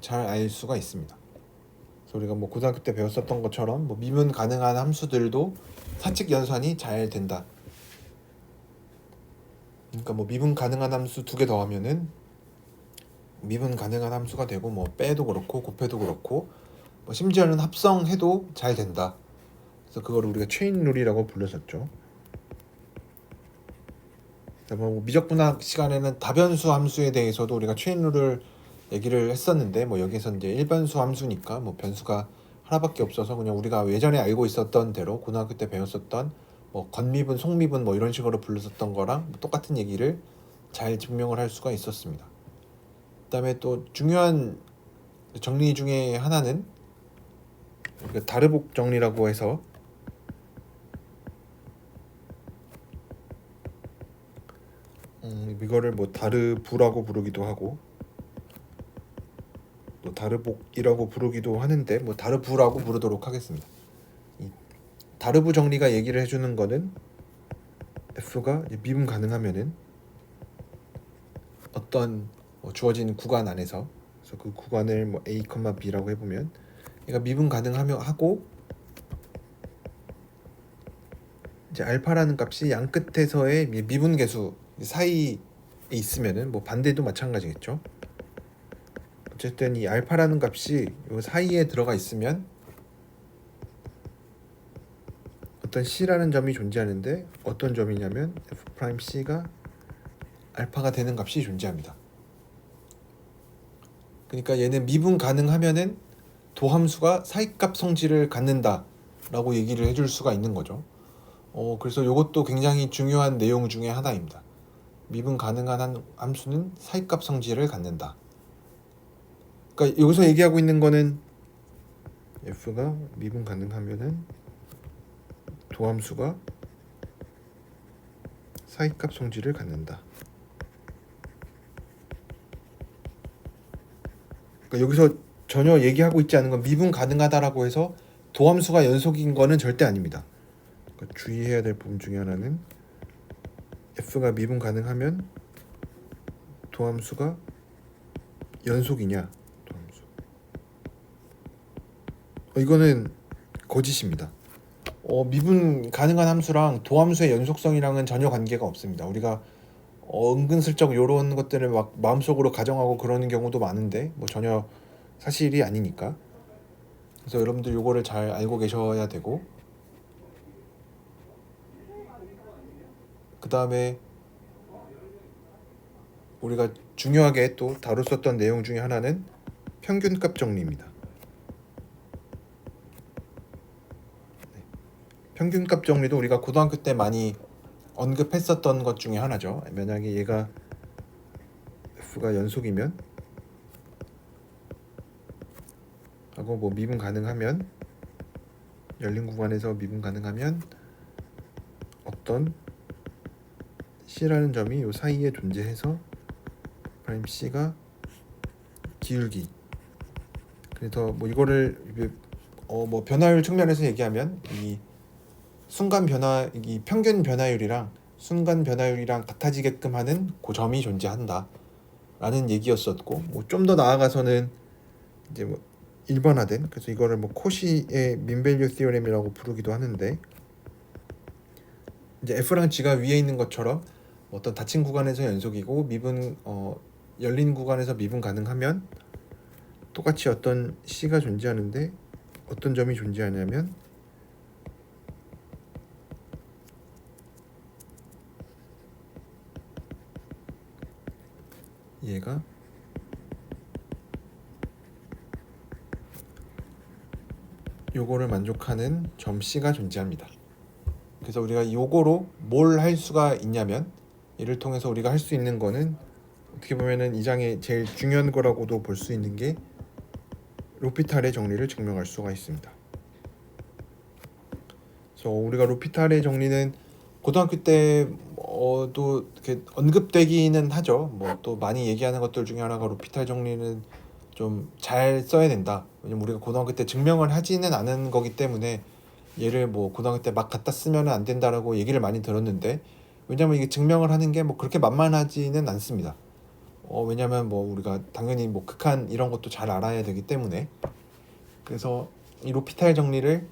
잘 알 수가 있습니다. 그래서 우리가 뭐 고등학교 때 배웠었던 것처럼 뭐 미분 가능한 함수들도 사칙 연산이 잘 된다. 그러니까 뭐 미분 가능한 함수 2개 더하면은 미분 가능한 함수가 되고 뭐 빼도 그렇고 곱해도 그렇고 뭐 심지어는 합성해도 잘 된다. 그래서 그걸 우리가 체인 룰이라고 불렀었죠. 뭐 미적분학 시간에는 다변수 함수에 대해서도 우리가 체인 룰을 얘기를 했었는데 뭐 여기서 이제 일반수 함수니까 뭐 변수가 하나밖에 없어서 그냥 우리가 예전에 알고 있었던 대로 고등학교 때 배웠었던 뭐 건미분, 속미분 뭐 이런 식으로 불렀었던 거랑 똑같은 얘기를 잘 증명을 할 수가 있었습니다. 그다음에 또 중요한 정리 중에 하나는 다르복 정리라고 해서 이거를 뭐 다르부라고 부르기도 하고 또 다르복이라고 부르기도 하는데 뭐 다르부라고 부르도록 하겠습니다. 이 다르부 정리가 얘기를 해주는 거는 f가 미분 가능하면은 어떤 주어진 구간 안에서, 그래서 그 구간을 뭐 a, b라고 해보면 얘가 미분 가능하며 하고 이제 알파라는 값이 양 끝에서의 미분 계수 사이에 있으면은 뭐 반대도 마찬가지겠죠. 어쨌든 이 알파라는 값이 요 사이에 들어가 있으면 어떤 c라는 점이 존재하는데 어떤 점이냐면 f'c가 알파가 되는 값이 존재합니다. 그러니까 얘는 미분 가능하면은 도함수가 사이값 성질을 갖는다 라고 얘기를 해줄 수가 있는 거죠. 그래서 이것도 굉장히 중요한 내용 중에 하나입니다. 미분 가능한 함수는 사이값 성질을 갖는다. 그러니까 여기서 얘기하고 있는 거는 f가 미분 가능하면은 도함수가 사이값 성질을 갖는다. 그러니까 여기서 전혀 얘기하고 있지 않은 건 미분 가능하다라고 해서 도함수가 연속인 거는 절대 아닙니다. 그러니까 주의해야 될 부분 중에 하나는 f가 미분 가능하면 도함수가 연속이냐. 도함수. 이거는 거짓입니다. 미분 가능한 함수랑 도함수의 연속성이랑은 전혀 관계가 없습니다. 우리가 은근슬쩍 이런 것들을 막 마음속으로 가정하고 그러는 경우도 많은데 뭐 전혀 사실이 아니니까. 그래서 여러분들 요거를 잘 알고 계셔야 되고, 그 다음에 우리가 중요하게 또 다뤘었던 내용 중에 하나는 평균값 정리입니다. 평균값 정리도 우리가 고등학교 때 많이 언급했었던 것 중에 하나죠. 만약에 얘가 f가 연속이면 하고 뭐 미분 가능하면, 열린 구간에서 미분 가능하면 어떤 c라는 점이 요 사이에 존재해서 프라임 c가 기울기. 그래서 뭐 이거를 뭐 변화율 측면에서 얘기하면 이 순간 변화, 이 평균 변화율이랑 순간 변화율이랑 같아지게끔 하는 그 점이 존재한다 라는 얘기였었고, 뭐 좀 더 나아가서는 이제 뭐 일반화된, 그래서 이거를 뭐 코시의 민밸류 시어렘이라고 부르기도 하는데, 이제 f랑 g가 위에 있는 것처럼 어떤 닫힌 구간에서 연속이고 미분 열린 구간에서 미분 가능하면 똑같이 어떤 c가 존재하는데 어떤 점이 존재하냐면 얘가 요거를 만족하는 점 c가 존재합니다. 그래서 우리가 요거로 뭘 할 수가 있냐면, 이를 통해서 우리가 할 수 있는 거는 어떻게 보면은 이 장의 제일 중요한 거라고도 볼 수 있는 게 로피탈의 정리를 증명할 수가 있습니다. 그래서 우리가 로피탈의 정리는 고등학교 때도 이렇게 언급되기는 하죠. 뭐 또 많이 얘기하는 것들 중에 하나가 로피탈 정리는 좀 잘 써야 된다. 왜냐면 우리가 고등학교 때 증명을 하지는 않은 거기 때문에 얘를 뭐 고등학교 때 막 갖다 쓰면 안 된다라고 얘기를 많이 들었는데, 왜냐면 이게 증명을 하는 게 뭐 그렇게 만만하지는 않습니다. 왜냐면 뭐 우리가 당연히 뭐 극한 이런 것도 잘 알아야 되기 때문에. 그래서 이 로피탈 정리를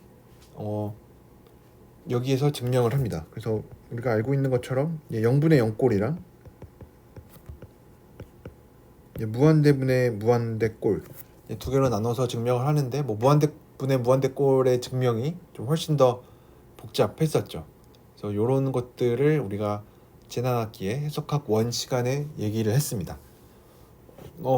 여기에서 증명을 합니다. 그래서 우리가 알고 있는 것처럼 0분의 0꼴이랑 무한대분의 무한대꼴 두 개로 나눠서 증명을 하는데, 뭐 무한대분의 무한대꼴의 증명이 좀 훨씬 더 복잡했었죠. 그래서 이런 것들을 우리가 지난 학기에 해석학 1 시간에 얘기를 했습니다.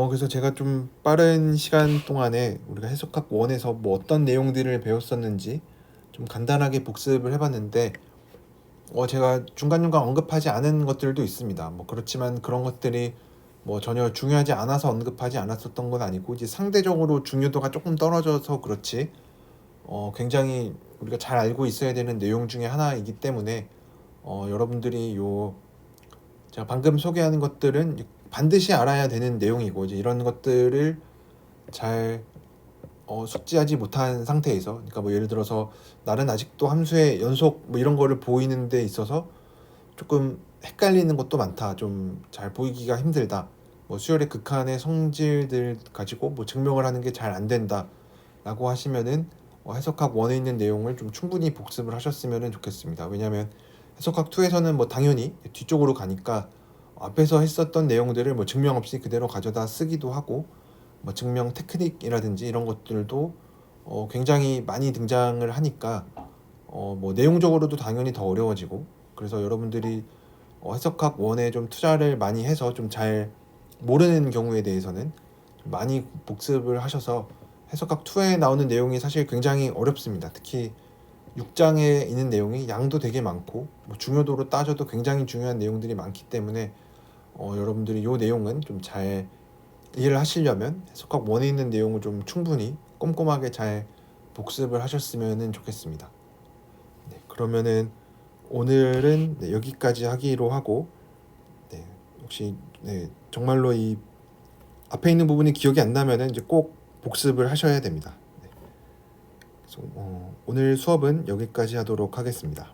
그래서 제가 좀 빠른 시간 동안에 우리가 해석학 1에서 뭐 어떤 내용들을 배웠었는지 좀 간단하게 복습을 해봤는데, 제가 중간중간 언급하지 않은 것들도 있습니다. 뭐 그렇지만 그런 것들이 뭐 전혀 중요하지 않아서 언급하지 않았었던 건 아니고, 이제 상대적으로 중요도가 조금 떨어져서 그렇지 굉장히 우리가 잘 알고 있어야 되는 내용 중에 하나이기 때문에 여러분들이 제가 방금 소개하는 것들은 반드시 알아야 되는 내용이고, 이제 이런 것들을 잘 숙지하지 못한 상태에서, 그러니까 뭐 예를 들어서 나는 아직도 함수의 연속 뭐 이런 거를 보이는 데 있어서 조금 헷갈리는 것도 많다, 좀 잘 보이기가 힘들다, 뭐 수열의 극한의 성질들 가지고 뭐 증명을 하는 게 잘 안 된다 라고 하시면은 해석학 1에 있는 내용을 좀 충분히 복습을 하셨으면 좋겠습니다. 왜냐하면 해석학 2에서는 뭐 당연히 뒤쪽으로 가니까 앞에서 했었던 내용들을 뭐 증명 없이 그대로 가져다 쓰기도 하고, 뭐 증명 테크닉이라든지 이런 것들도 굉장히 많이 등장을 하니까 뭐 내용적으로도 당연히 더 어려워지고, 그래서 여러분들이 해석학 1에 좀 투자를 많이 해서 좀 잘 모르는 경우에 대해서는 좀 많이 복습을 하셔서, 해석학 2에 나오는 내용이 사실 굉장히 어렵습니다. 특히 6장에 있는 내용이 양도 되게 많고 뭐 중요도로 따져도 굉장히 중요한 내용들이 많기 때문에 여러분들이 이 내용은 좀 잘 이해를 하시려면 해석학 1에 있는 내용을 좀 충분히 꼼꼼하게 잘 복습을 하셨으면 좋겠습니다. 네, 그러면은 오늘은 여기까지 하기로 하고, 혹시 정말로 이 앞에 있는 부분이 기억이 안 나면은 이제 꼭 복습을 하셔야 됩니다. 그래서 오늘 수업은 여기까지 하도록 하겠습니다.